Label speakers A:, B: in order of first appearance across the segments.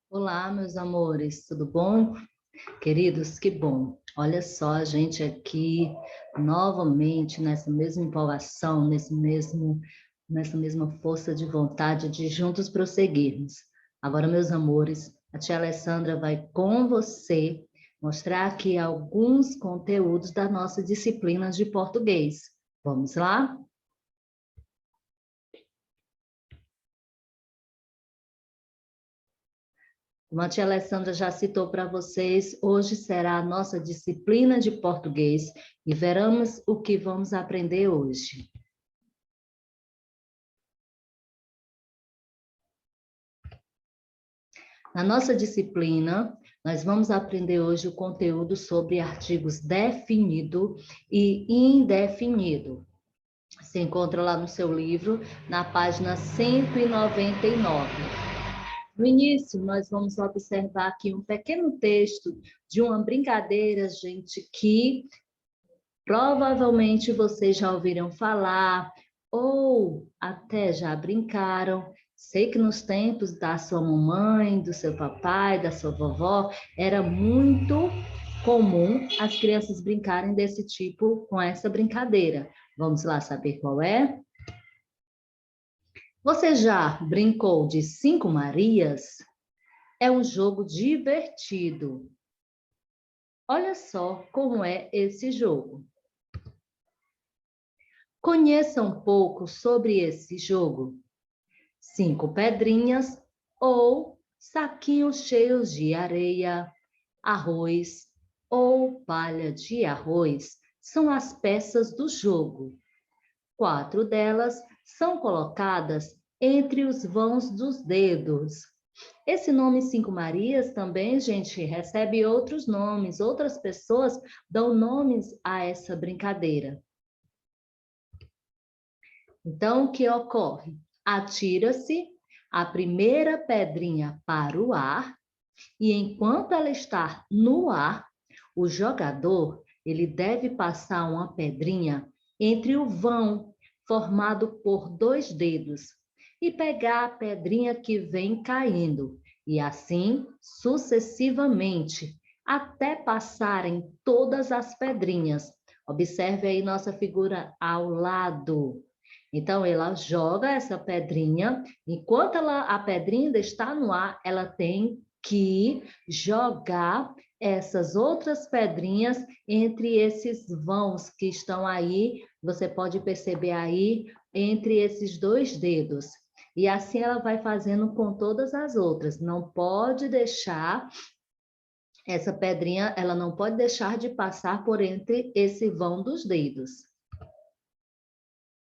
A: Olá, meus amores, tudo bom? Queridos, que bom. Olha só, a gente aqui novamente nessa mesma empolgação, nessa mesma força de vontade de juntos prosseguirmos. Agora, meus amores, a tia Alessandra vai com você mostrar aqui alguns conteúdos da nossa disciplina de português. Vamos lá? Como a tia Alessandra já citou para vocês, hoje será a nossa disciplina de português e veremos o que vamos aprender hoje. Na nossa disciplina, nós vamos aprender hoje o conteúdo sobre artigos definido e indefinido. Se encontra lá no seu livro, na página 199. No início, nós vamos observar aqui um pequeno texto de uma brincadeira, gente, que provavelmente vocês já ouviram falar ou até já brincaram. Sei que nos tempos da sua mamãe, do seu papai, da sua vovó, era muito comum as crianças brincarem desse tipo com essa brincadeira. Vamos lá saber qual é? Você já brincou de Cinco Marias? É um jogo divertido. Olha só como é esse jogo. Conheça um pouco sobre esse jogo. Cinco pedrinhas ou saquinhos cheios de areia, arroz ou palha de arroz são as peças do jogo. 4 delas são colocadas entre os vãos dos dedos. Esse nome Cinco Marias também, gente, recebe outros nomes. Outras pessoas dão nomes a essa brincadeira. Então, o que ocorre? Atira-se a primeira pedrinha para o ar e enquanto ela está no ar, o jogador ele deve passar uma pedrinha entre o vão formado por 2 dedos e pegar a pedrinha que vem caindo e assim sucessivamente até passarem todas as pedrinhas. Observe aí nossa figura ao lado. Então, ela joga essa pedrinha, enquanto a pedrinha ainda está no ar, ela tem que jogar essas outras pedrinhas entre esses vãos que estão aí, você pode perceber aí, entre esses 2 dedos. E assim ela vai fazendo com todas as outras. Não pode deixar essa pedrinha, ela não pode deixar de passar por entre esse vão dos dedos.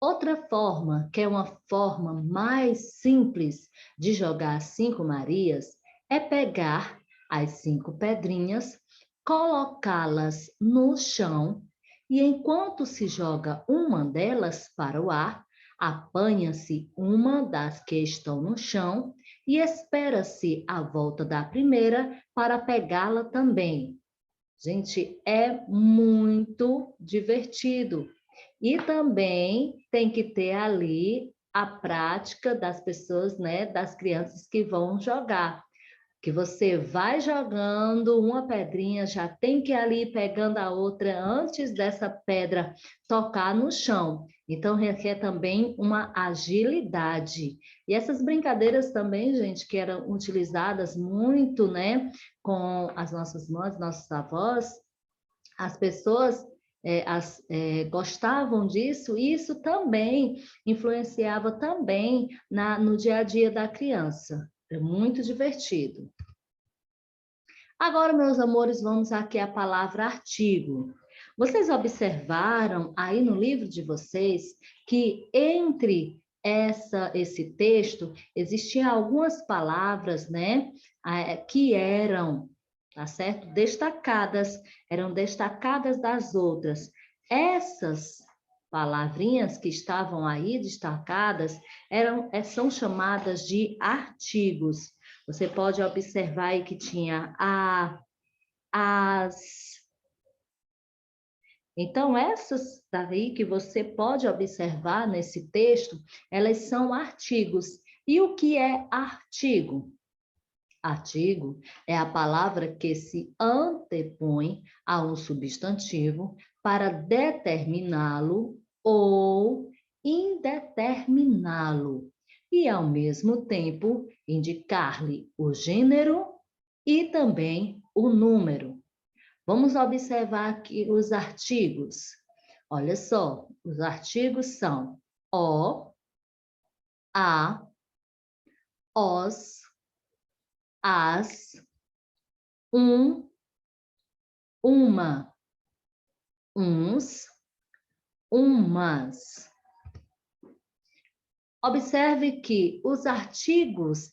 A: Outra forma, que é uma forma mais simples de jogar Cinco Marias, é pegar as 5 pedrinhas, colocá-las no chão e enquanto se joga uma delas para o ar, apanha-se uma das que estão no chão e espera-se a volta da primeira para pegá-la também. Gente, é muito divertido. E também tem que ter ali a prática das pessoas, né, das crianças que vão jogar. Que você vai jogando uma pedrinha, já tem que ir ali pegando a outra antes dessa pedra tocar no chão. Então, requer também uma agilidade. E essas brincadeiras também, gente, que eram utilizadas muito, né, com as nossas mães, nossos avós, as pessoas gostavam disso, e isso também influenciava também no dia a dia da criança. É muito divertido. Agora, meus amores, vamos aqui à palavra artigo. Vocês observaram aí no livro de vocês que entre esse texto existiam algumas palavras, né, que eram, tá certo? Destacadas, eram destacadas das outras. Essas palavrinhas que estavam aí destacadas são chamadas de artigos. Você pode observar aí que tinha as. Então, essas daí que você pode observar nesse texto, elas são artigos. E o que é artigo? Artigo é a palavra que se antepõe a um substantivo para determiná-lo ou indeterminá-lo e, ao mesmo tempo, indicar-lhe o gênero e também o número. Vamos observar aqui os artigos. Olha só, os artigos são o, a, os, as, uma, uns, umas. Observe que os artigos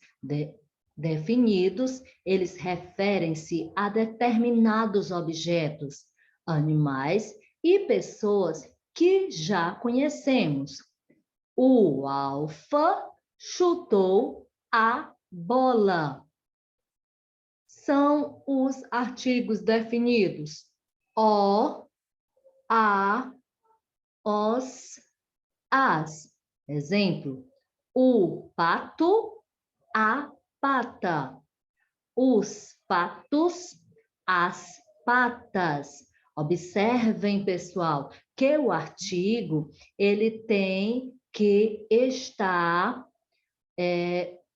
A: definidos, eles referem-se a determinados objetos, animais e pessoas que já conhecemos. O Alfa chutou a bola. São os artigos definidos. O, a, os, as. Exemplo, o pato, a pata. Os patos, as patas. Observem, pessoal, que o artigo, ele tem que estar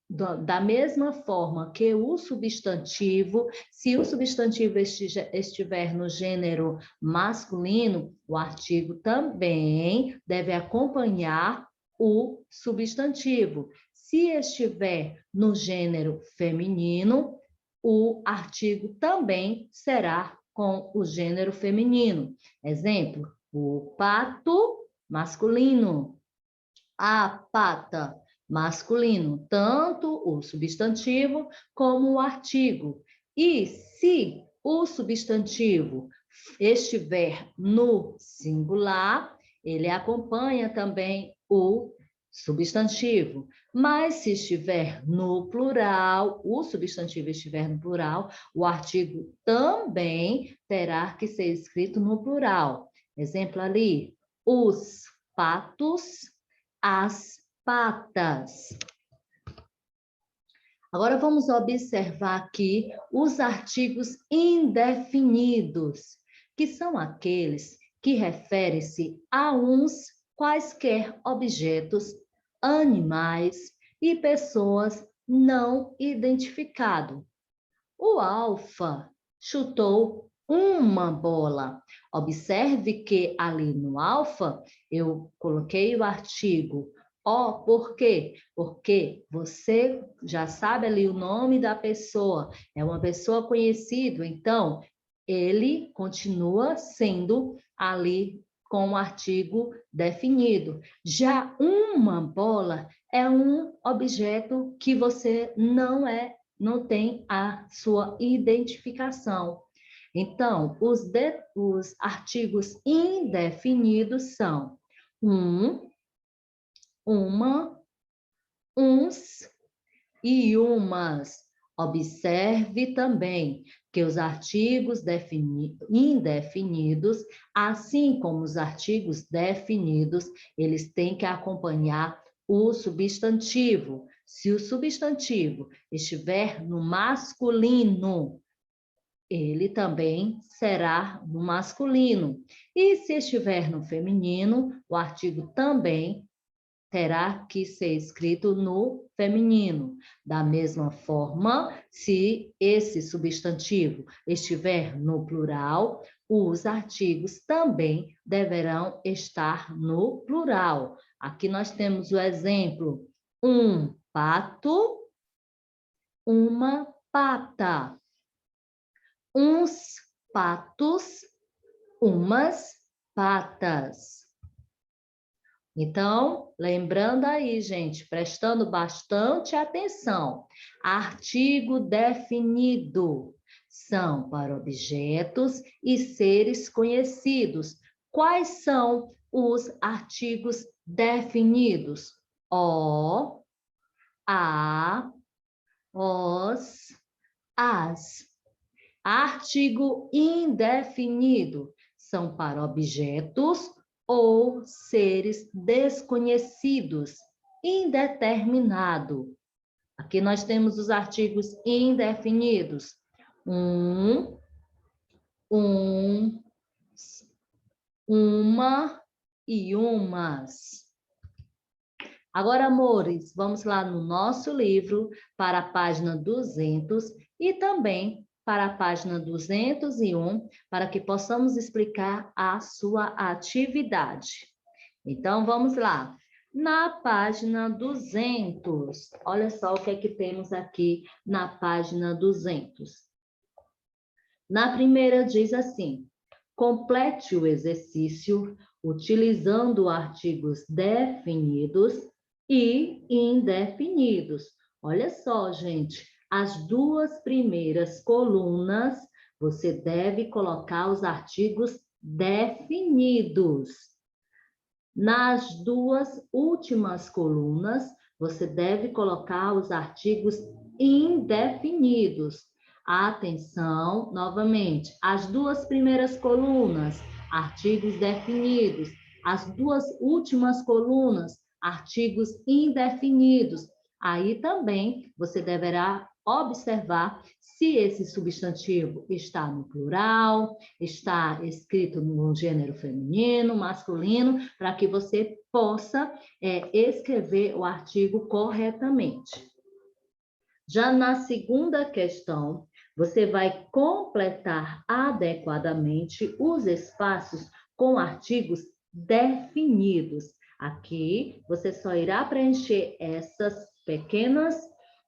A: da mesma forma que o substantivo, se o substantivo estiver no gênero masculino, o artigo também deve acompanhar o substantivo. Se estiver no gênero feminino, o artigo também será com o gênero feminino. Exemplo, o pato, masculino. A pata, masculino, tanto o substantivo como o artigo. E se o substantivo estiver no singular, ele acompanha também o substantivo. Mas se estiver no plural, o substantivo estiver no plural, o artigo também terá que ser escrito no plural. Exemplo ali, os patos, as patas. Agora vamos observar aqui os artigos indefinidos, que são aqueles que referem-se a uns quaisquer objetos, animais e pessoas não identificados. O Alfa chutou uma bola. Observe que ali no alfa eu coloquei o artigo o, por quê? Porque você já sabe ali o nome da pessoa, é uma pessoa conhecida, então ele continua sendo ali com o artigo definido. Já uma bola é um objeto que você não tem a sua identificação. Então, os artigos indefinidos são uma, uns e umas. Observe também que os artigos indefinidos, assim como os artigos definidos, eles têm que acompanhar o substantivo. Se o substantivo estiver no masculino, ele também será no masculino. E se estiver no feminino, o artigo também terá que ser escrito no feminino. Da mesma forma, se esse substantivo estiver no plural, os artigos também deverão estar no plural. Aqui nós temos o exemplo: um pato, uma pata. Uns patos, umas patas. Então, lembrando aí, gente, prestando bastante atenção. Artigo definido são para objetos e seres conhecidos. Quais são os artigos definidos? O, a, os, as. Artigo indefinido são para objetos ou seres desconhecidos, indeterminado. Aqui nós temos os artigos indefinidos. Uma e umas. Agora, amores, vamos lá no nosso livro para a página 200 e também para a página 201, para que possamos explicar a sua atividade. Então, vamos lá. Na página 200, olha só o que é que temos aqui na página 200. Na primeira diz assim: complete o exercício utilizando artigos definidos e indefinidos. Olha só, gente, as duas primeiras colunas você deve colocar os artigos definidos. Nas duas últimas colunas, você deve colocar os artigos indefinidos. Atenção, novamente, as duas primeiras colunas, artigos definidos. As duas últimas colunas, artigos indefinidos. Aí também você deverá observar se esse substantivo está no plural, está escrito no gênero feminino, masculino, para que você possa escrever o artigo corretamente. Já na segunda questão, você vai completar adequadamente os espaços com artigos definidos. Aqui, você só irá preencher essas pequenas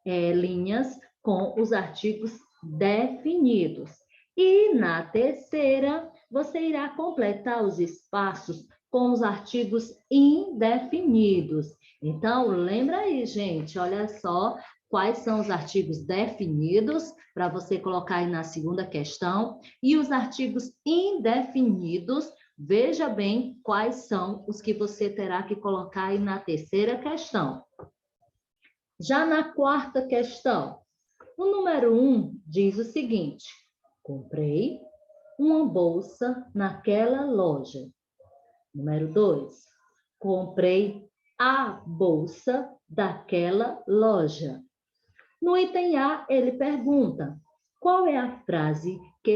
A: linhas com os artigos definidos. E na terceira, você irá completar os espaços com os artigos indefinidos. Então, lembra aí, gente, olha só quais são os artigos definidos, para você colocar aí na segunda questão, e os artigos indefinidos, veja bem quais são os que você terá que colocar aí na terceira questão. Já na quarta questão, o número 1 diz o seguinte: comprei uma bolsa naquela loja. Número 2, comprei a bolsa daquela loja. No item A, ele pergunta: qual é a frase que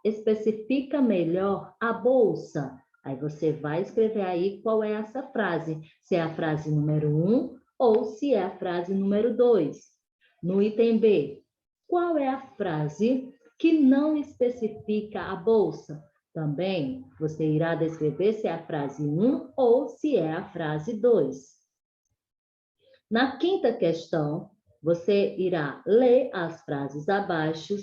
A: especifica melhor a bolsa? Aí você vai escrever aí qual é essa frase, se é a frase número 1 ou se é a frase número 2. No item B, qual é a frase que não especifica a bolsa? Também você irá descrever se é a frase 1 ou se é a frase 2. Na quinta questão, você irá ler as frases abaixo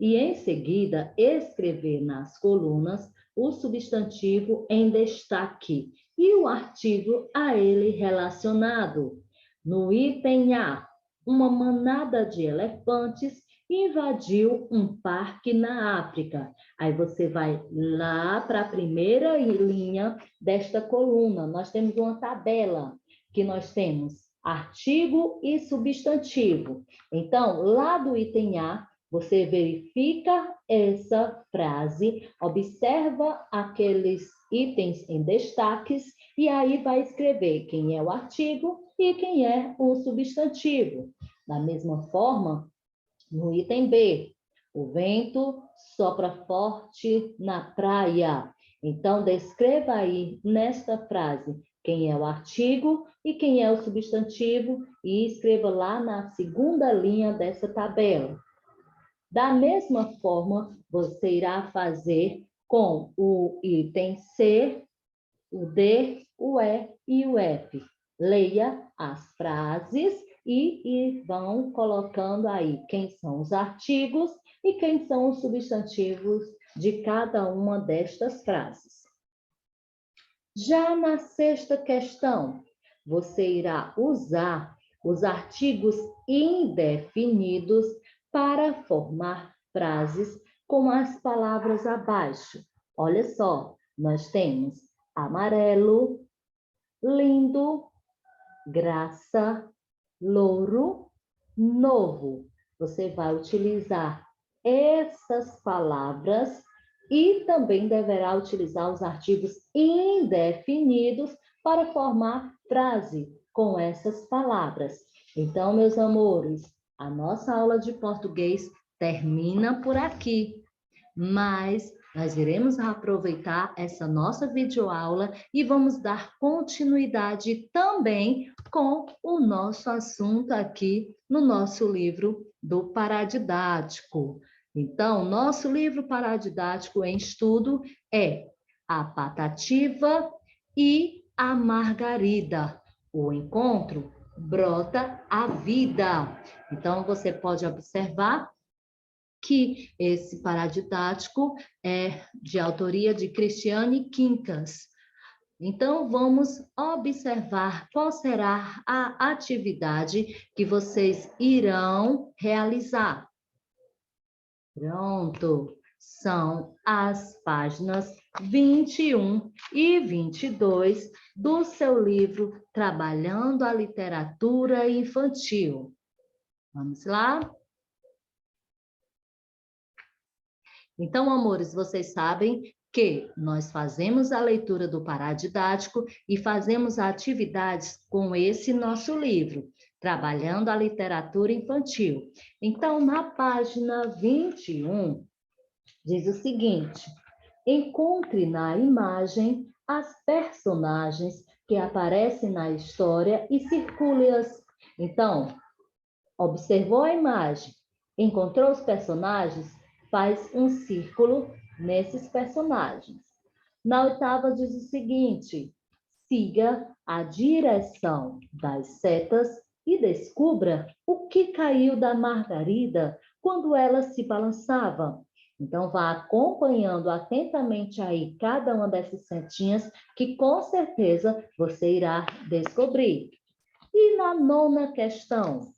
A: e, em seguida, escrever nas colunas o substantivo em destaque e o artigo a ele relacionado. No item A, uma manada de elefantes invadiu um parque na África. Aí você vai lá para a primeira linha desta coluna. Nós temos uma tabela que nós temos artigo e substantivo. Então, lá do item A, você verifica essa frase, observa aqueles itens em destaques e aí vai escrever quem é o artigo e quem é o substantivo. Da mesma forma, no item B, o vento sopra forte na praia. Então, descreva aí nesta frase quem é o artigo e quem é o substantivo e escreva lá na segunda linha dessa tabela. Da mesma forma, você irá fazer com o item C, o D, o E e o F. Leia as frases e vão colocando aí quem são os artigos e quem são os substantivos de cada uma destas frases. Já na sexta questão, você irá usar os artigos indefinidos para formar frases com as palavras abaixo. Olha só, nós temos amarelo, lindo, graça, louro, novo. Você vai utilizar essas palavras e também deverá utilizar os artigos indefinidos para formar frase com essas palavras. Então, meus amores, a nossa aula de português termina por aqui, mas nós iremos aproveitar essa nossa videoaula e vamos dar continuidade também com o nosso assunto aqui no nosso livro do Paradidático. Então, nosso livro paradidático em estudo é A Patativa e a Margarida. O encontro brota a vida. Então, você pode observar que esse paradidático é de autoria de Cristiane Quincas. Então, vamos observar qual será a atividade que vocês irão realizar. Pronto! São as páginas 21 e 22 do seu livro Trabalhando a Literatura Infantil. Vamos lá? Então, amores, vocês sabem que nós fazemos a leitura do paradidático e fazemos atividades com esse nosso livro, Trabalhando a Literatura Infantil. Então, na página 21, diz o seguinte: encontre na imagem as personagens que aparecem na história e circule-as. Então, observou a imagem, encontrou os personagens, faz um círculo nesses personagens. Na oitava diz o seguinte: siga a direção das setas e descubra o que caiu da Margarida quando ela se balançava. Então, vá acompanhando atentamente aí cada uma dessas setinhas, que com certeza você irá descobrir. E na nona questão,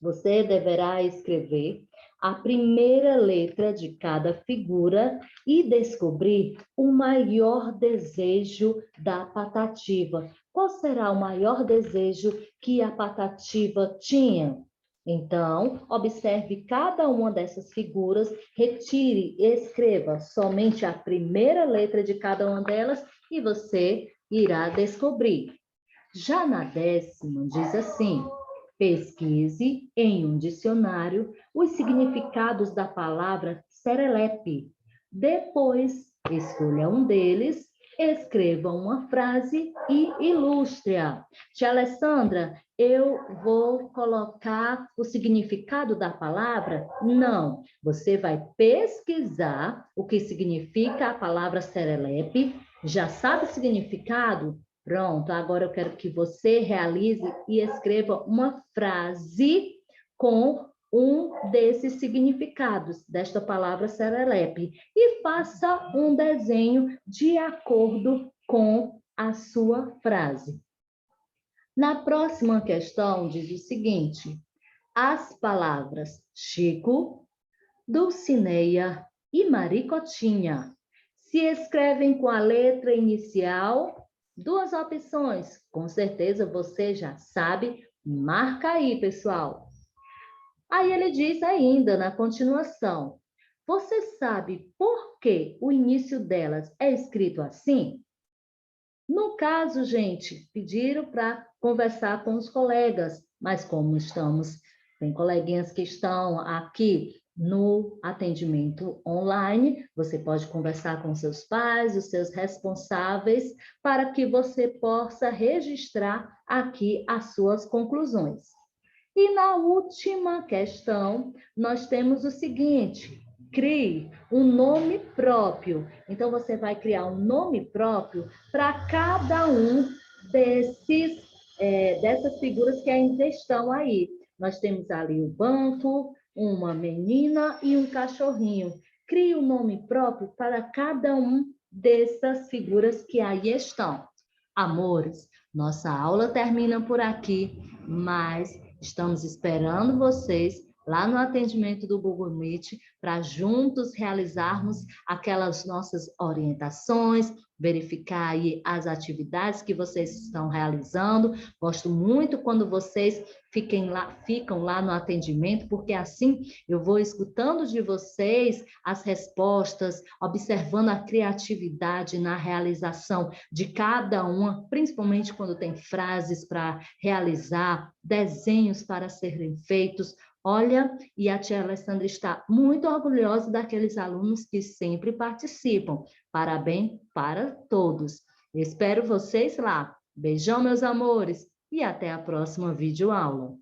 A: você deverá escrever a primeira letra de cada figura e descobrir o maior desejo da Patativa. Qual será o maior desejo que a Patativa tinha? Então, observe cada uma dessas figuras, retire e escreva somente a primeira letra de cada uma delas e você irá descobrir. Já na décima, diz assim: pesquise em um dicionário os significados da palavra serelepe. Depois, escolha um deles, escreva uma frase e ilustre-a. Tia Alessandra, eu vou colocar o significado da palavra? Não. Você vai pesquisar o que significa a palavra serelepe. Já sabe o significado? Pronto, agora eu quero que você realize e escreva uma frase com um desses significados desta palavra serelepe e faça um desenho de acordo com a sua frase. Na próxima questão diz o seguinte: as palavras Chico, Dulcineia e Maricotinha se escrevem com a letra inicial. Duas opções, com certeza você já sabe, marca aí, pessoal. Aí ele diz ainda, na continuação: você sabe por que o início delas é escrito assim? No caso, gente, pediram para conversar com os colegas, mas como tem coleguinhas que estão aqui no atendimento online, você pode conversar com seus pais, os seus responsáveis, para que você possa registrar aqui as suas conclusões. E na última questão, nós temos o seguinte: crie um nome próprio. Então, você vai criar um nome próprio para cada um dessas figuras que ainda estão aí. Nós temos ali o banco, uma menina e um cachorrinho. Crie um nome próprio para cada um dessas figuras que aí estão. Amores, nossa aula termina por aqui, mas estamos esperando vocês lá no atendimento do Google Meet para juntos realizarmos aquelas nossas orientações, verificar aí as atividades que vocês estão realizando. Gosto muito quando vocês ficam lá no atendimento, porque assim eu vou escutando de vocês as respostas, observando a criatividade na realização de cada uma, principalmente quando tem frases para realizar, desenhos para serem feitos. Olha, e a tia Alessandra está muito orgulhosa daqueles alunos que sempre participam. Parabéns para todos. Espero vocês lá. Beijão, meus amores, e até a próxima videoaula.